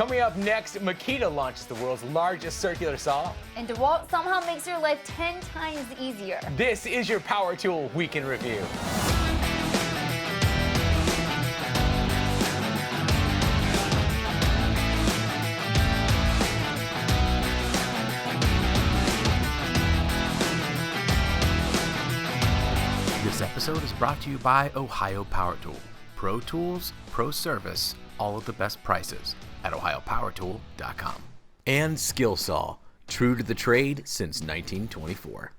Coming up next, Makita launches the world's largest circular saw. And DeWalt somehow makes your life 10 times easier. This is your Power Tool Week in Review. This episode is brought to you by Ohio Power Tool. Pro tools, pro service, all at the best prices at ohiopowertool.com. And SkillSaw, true to the trade since 1924.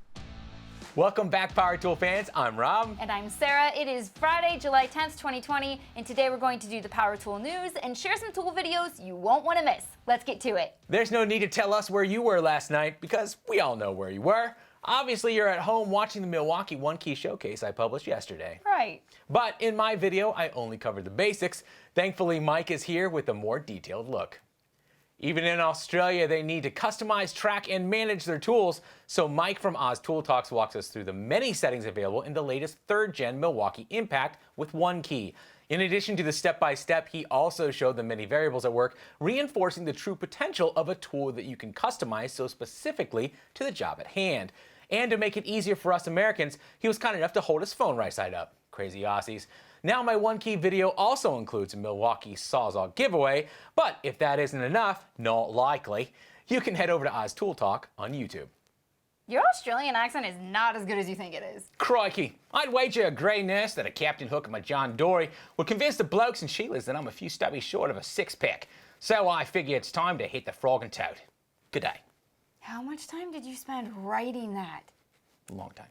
Welcome back, Power Tool fans. I'm Rob. And I'm Sarah. It is Friday, July 10th, 2020, and today we're going to do the Power Tool news and share some tool videos you won't want to miss. Let's get to it. There's no need to tell us where you were last night because we all know where you were. Obviously, you're at home watching the Milwaukee One Key Showcase I published yesterday. Right. But in my video, I only covered the basics. Thankfully, Mike is here with a more detailed look. Even in Australia, they need to customize, track, and manage their tools. So Mike from Oz Tool Talks walks us through the many settings available in the latest 3rd Gen Milwaukee Impact with One Key. In addition to the step-by-step, he also showed the many variables at work, reinforcing the true potential of a tool that you can customize so specifically to the job at hand. And to make it easier for us Americans, he was kind enough to hold his phone right side up. Crazy Aussies. Now my One Key video also includes a Milwaukee Sawzall giveaway, but if that isn't enough, not likely, you can head over to Oz Tool Talk on YouTube. Your Australian accent is not as good as you think it is. Crikey, I'd wager a grey nurse that a Captain Hook and my John Dory would convince the blokes and Sheilas that I'm a few stubbies short of a six-pack. So I figure it's time to hit the frog and toad. Good day. How much time did you spend writing that? A long time.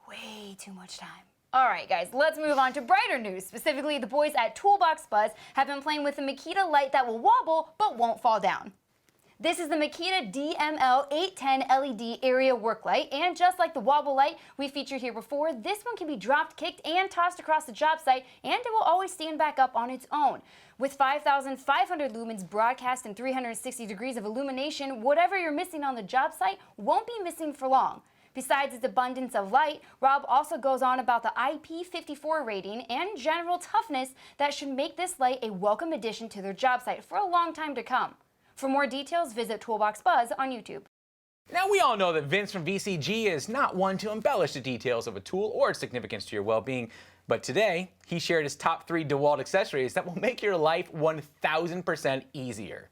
Way too much time. All right, guys, let's move on to brighter news. Specifically, the boys at ToolBoxBuzz have been playing with the Makita light that will wobble but won't fall down. This is the Makita DML810 LED area work light, and just like the wobble light we featured here before, this one can be dropped, kicked, and tossed across the job site, and it will always stand back up on its own. With 5,500 lumens broadcast and 360 degrees of illumination, whatever you're missing on the job site won't be missing for long. Besides its abundance of light, Rob also goes on about the IP54 rating and general toughness that should make this light a welcome addition to their job site for a long time to come. For more details, visit ToolBoxBuzz on YouTube. Now we all know that Vince from VCG is not one to embellish the details of a tool or its significance to your well-being, but today he shared his top 3 DeWalt accessories that will make your life 1,000% easier.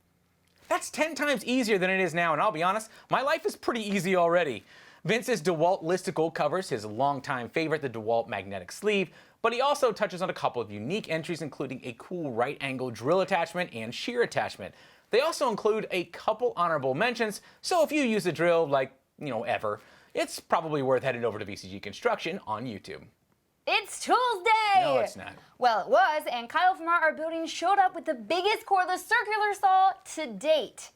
That's 10 times easier than it is now, and I'll be honest, my life is pretty easy already. Vince's DeWalt listicle covers his longtime favorite, the DeWalt magnetic sleeve, but he also touches on a couple of unique entries, including a cool right-angle drill attachment and shear attachment. They also include a couple honorable mentions, so if you use a drill like, ever, it's probably worth heading over to VCG Construction on YouTube. It's Tools Day! No, it's not. Well, it was, and Kyle from our building showed up with the biggest cordless circular saw to date.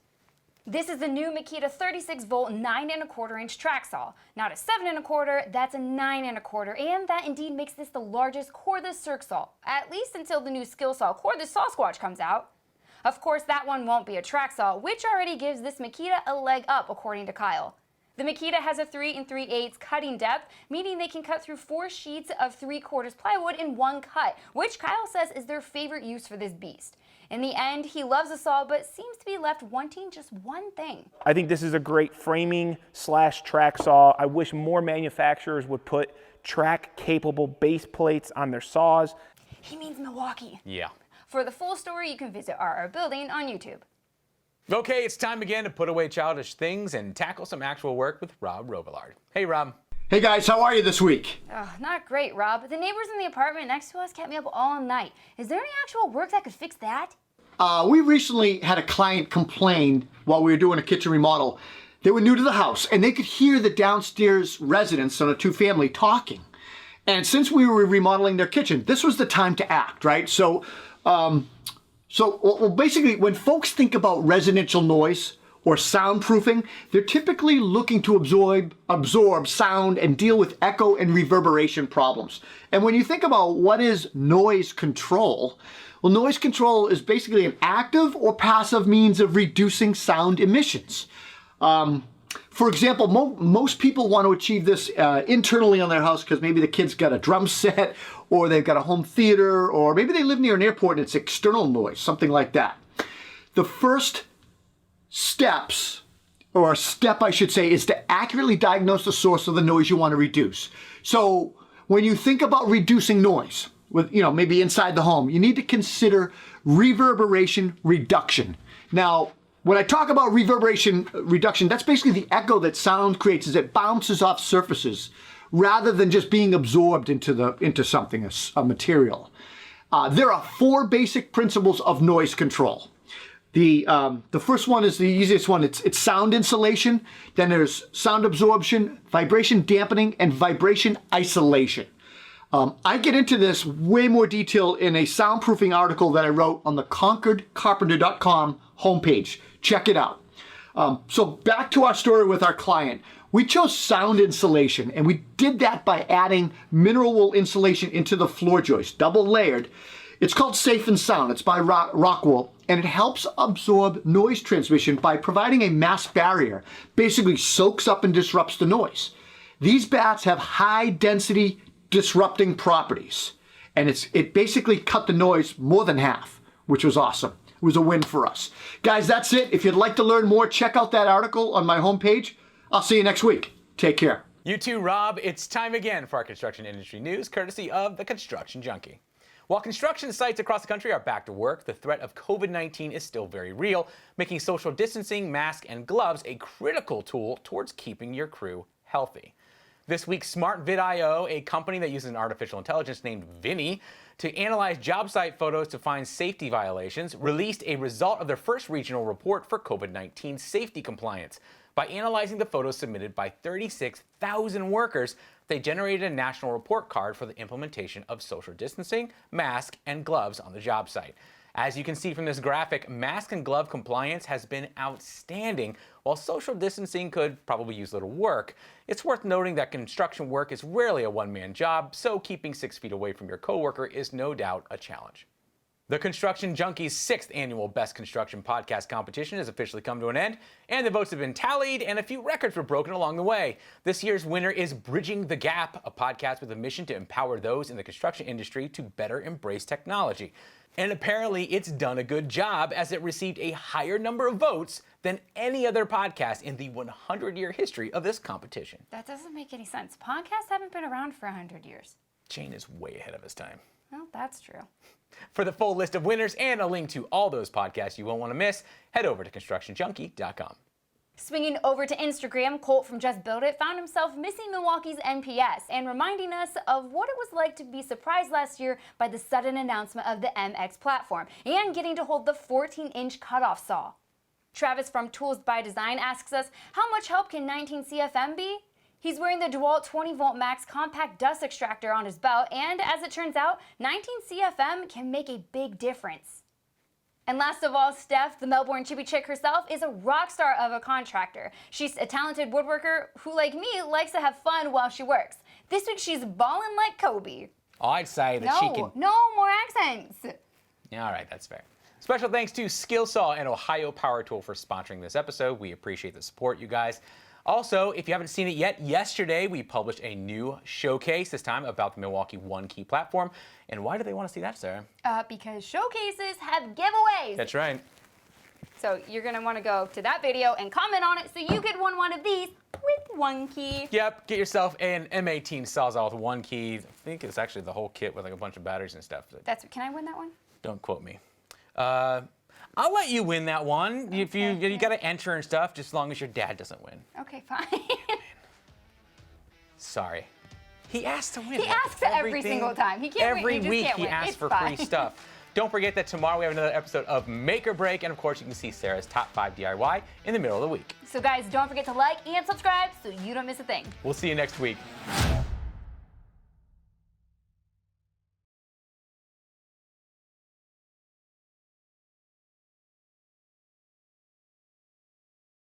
This is the new Makita 36-volt 9¼ track saw. Not a 7¼ that's a 9¼ and that indeed makes this the largest cordless circ saw, at least until the new SkillSaw cordless saw squatch comes out. Of course, that one won't be a track saw, which already gives this Makita a leg up, according to Kyle. The Makita has a 3 3/8 cutting depth, meaning they can cut through 4 sheets of 3/4 plywood in one cut, which Kyle says is their favorite use for this beast. In the end, he loves the saw, but seems to be left wanting just one thing. I think this is a great framing / track saw. I wish more manufacturers would put track-capable base plates on their saws. He means Milwaukee. Yeah. For the full story, you can visit our building on YouTube. Okay, it's time again to put away childish things and tackle some actual work with Rob Robillard. Hey, Rob. Hey guys, how are you this week? Oh, not great, Rob. The neighbors in the apartment next to us kept me up all night. Is there any actual work that could fix that? We recently had a client complain while we were doing a kitchen remodel. They were new to the house and they could hear the downstairs residents on a 2-family talking. And since we were remodeling their kitchen, this was the time to act, right? So basically, when folks think about residential noise or soundproofing, they're typically looking to absorb sound and deal with echo and reverberation problems. And when you think about what is noise control, well, noise control is basically an active or passive means of reducing sound emissions. For example, most people want to achieve this internally on their house because maybe the kid's got a drum set or they've got a home theater or maybe they live near an airport and it's external noise, something like that. The first steps, or a step I should say, is to accurately diagnose the source of the noise you want to reduce. So when you think about reducing noise, with, maybe inside the home, you need to consider reverberation reduction. Now, when I talk about reverberation reduction, that's basically the echo that sound creates as it bounces off surfaces rather than just being absorbed into something, a material. There are 4 basic principles of noise control. The first one is the easiest one. It's sound insulation. Then there's sound absorption, vibration dampening, and vibration isolation. I get into this way more detail in a soundproofing article that I wrote on the ConcordCarpenter.com homepage. Check it out. So back to our story with our client. We chose sound insulation, and we did that by adding mineral wool insulation into the floor joist, double layered. It's called Safe and Sound. It's by Rockwool, and it helps absorb noise transmission by providing a mass barrier. Basically soaks up and disrupts the noise. These bats have high density disrupting properties, and it basically cut the noise more than half, which was awesome. It was a win for us. Guys, that's it. If you'd like to learn more, check out that article on my homepage. I'll see you next week. Take care. You too, Rob. It's time again for our construction industry news, courtesy of the Construction Junkie. While construction sites across the country are back to work, the threat of COVID-19 is still very real, making social distancing, masks, and gloves a critical tool towards keeping your crew healthy. This week, SmartVidIO, a company that uses an artificial intelligence named Vinny to analyze job site photos to find safety violations, released a result of their first regional report for COVID-19 safety compliance. By analyzing the photos submitted by 36,000 workers, they generated a national report card for the implementation of social distancing, mask, and gloves on the job site. As you can see from this graphic, mask and glove compliance has been outstanding, while social distancing could probably use a little work. It's worth noting that construction work is rarely a one-man job, so keeping 6 feet away from your coworker is no doubt a challenge. The Construction Junkie's 6th annual Best Construction Podcast competition has officially come to an end, and the votes have been tallied, and a few records were broken along the way. This year's winner is Bridging the Gap, a podcast with a mission to empower those in the construction industry to better embrace technology. And apparently it's done a good job, as it received a higher number of votes than any other podcast in the 100-year history of this competition. That doesn't make any sense. Podcasts haven't been around for 100 years. Shane is way ahead of his time. Well, that's true. For the full list of winners and a link to all those podcasts you won't want to miss, head over to ConstructionJunkie.com. Swinging over to Instagram, Colt from Just Build It found himself missing Milwaukee's NPS and reminding us of what it was like to be surprised last year by the sudden announcement of the MX platform and getting to hold the 14-inch cutoff saw. Travis from Tools by Design asks us, how much help can 19 CFM be? He's wearing the DeWalt 20-volt max compact dust extractor on his belt, and as it turns out, 19 CFM can make a big difference. And last of all, Steph, the Melbourne chippy chick herself, is a rock star of a contractor. She's a talented woodworker who, like me, likes to have fun while she works. This week she's ballin' like Kobe. Oh, I'd say that she can... No more accents. Yeah, all right, that's fair. Special thanks to Skillsaw and Ohio Power Tool for sponsoring this episode. We appreciate the support, you guys. Also, if you haven't seen it yet, yesterday we published a new showcase, this time about the Milwaukee One Key platform. And why do they want to see that, Sarah? Because showcases have giveaways. That's right. So you're going to want to go to that video and comment on it so you could win one of these with One Key. Yep, get yourself an M18 Sawzall with One Key. I think it's actually the whole kit with like a bunch of batteries and stuff. Can I win that one? Don't quote me. I'll let you win that one. Okay, if you got to enter and stuff, just as long as your dad doesn't win. Okay, fine. Sorry. He asks to win. He asks every single time. He can't win. Every week he asks for free stuff. Don't forget that tomorrow we have another episode of Make or Break, and of course you can see Sarah's top 5 DIY in the middle of the week. So guys, don't forget to like and subscribe so you don't miss a thing. We'll see you next week.